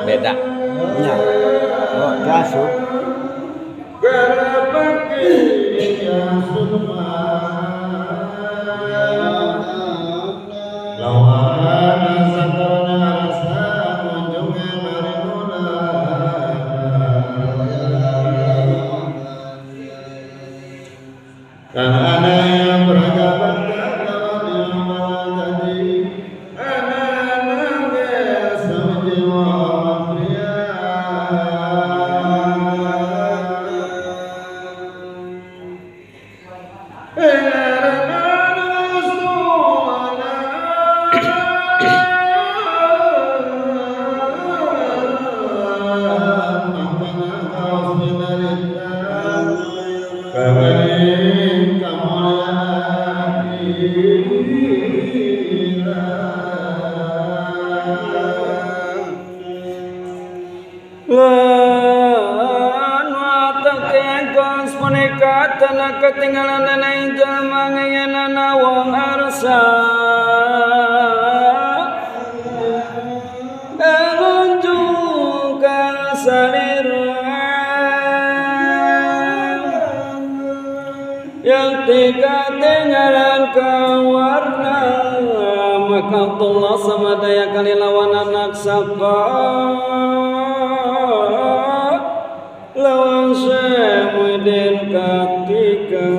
Beda. Iya. Oh, kasut. Ketinggalan danai jamang yana wong arsa elunjukan salira yang tiga tinggalan ke warna maka Allah sama daya kali lawan anak saka lawan Syaimuddin ketika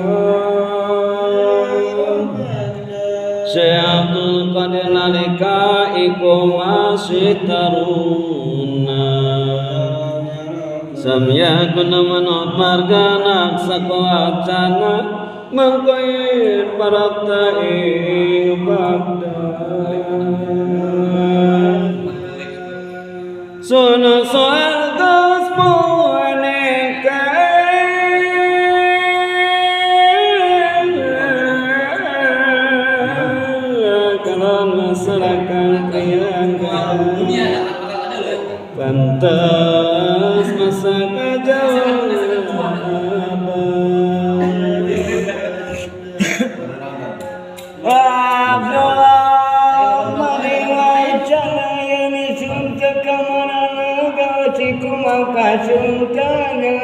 Syekh Abdul Qadir nalika iku masih taruna samya kuna manut margana saka acana mangkoin parata ibadah sono soal pantas masa kejawaban Abdullah mariwai cana yani sunta kamarana gaciku maka suntana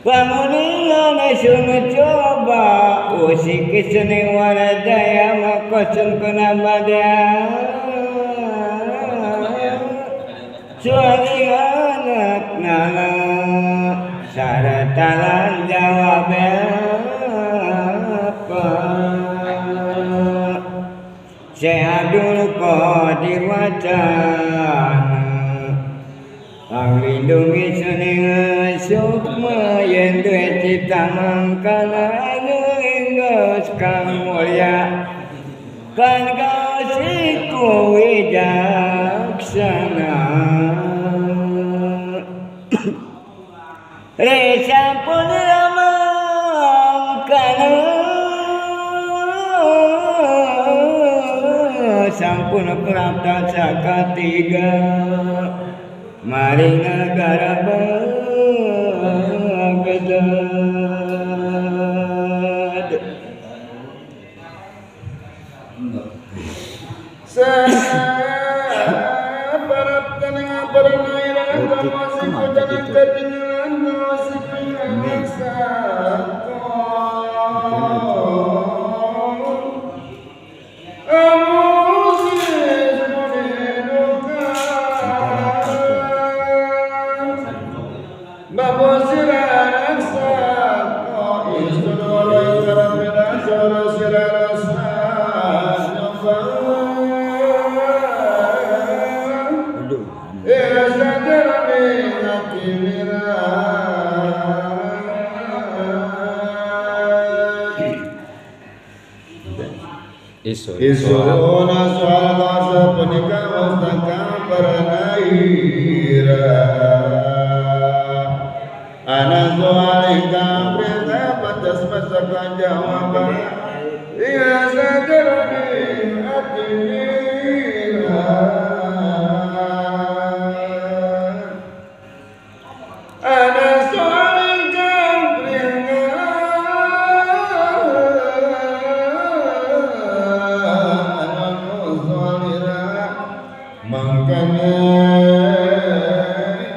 pamuningana suna coba usik seni waradaya makosun kunabada suami anak nala syaratalan jawab apa Abdul Qadir Wacana Kang lindungi suning sukma yen duwe cipta mangkana geus kang mulya kan kasihku wijaksana Resa pun ramangkana sampun prapta sakatiga maring negara Baghdad sabarapta ngabarna irang masih kudanan ketinggalan masih kayaksa Isuna swalasa punika mustaka paranaira Anasu alika prita patas masaka jawaban Iya sajarani atinira Anasu alika prita mangkana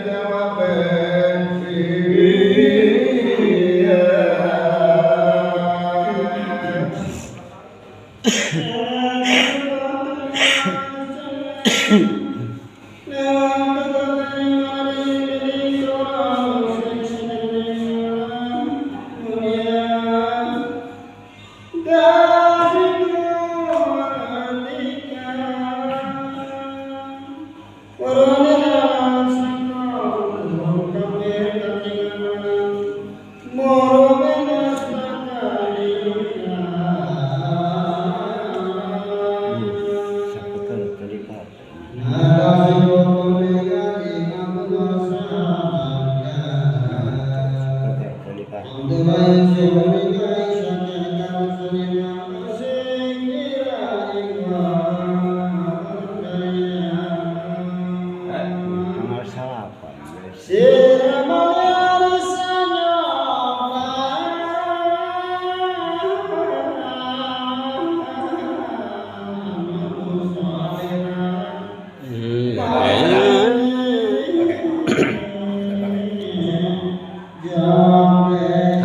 jawaban iya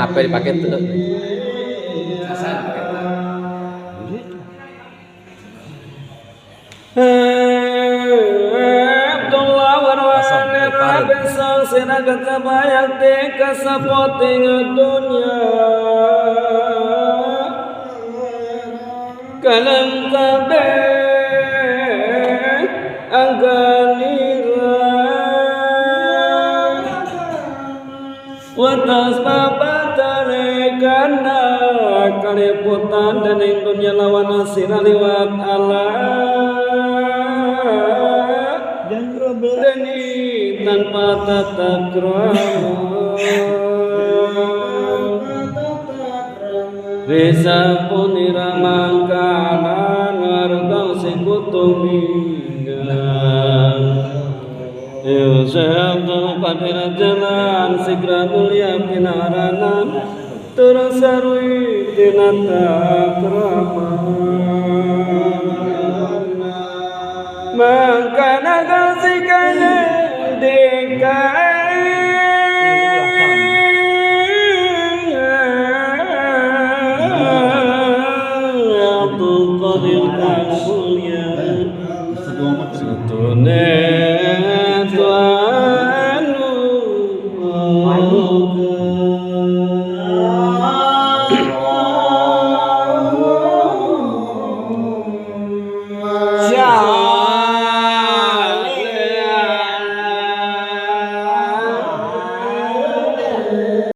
HP dipakai tuh. Abdullah warwani rabisang sinagat sabayak di kasapoting dunia kalam kabeh angganira watas babatane kana kaliputan dening dunia lawan asira liwat Allah deni tanpa tata krama Risa punira mangkana ngargau sikutuminggan Yusuf Abdul Qadir jalan sigra mulia pinaranan terus sarui tinata krama mangkana gasikane dekai Abdul Qadir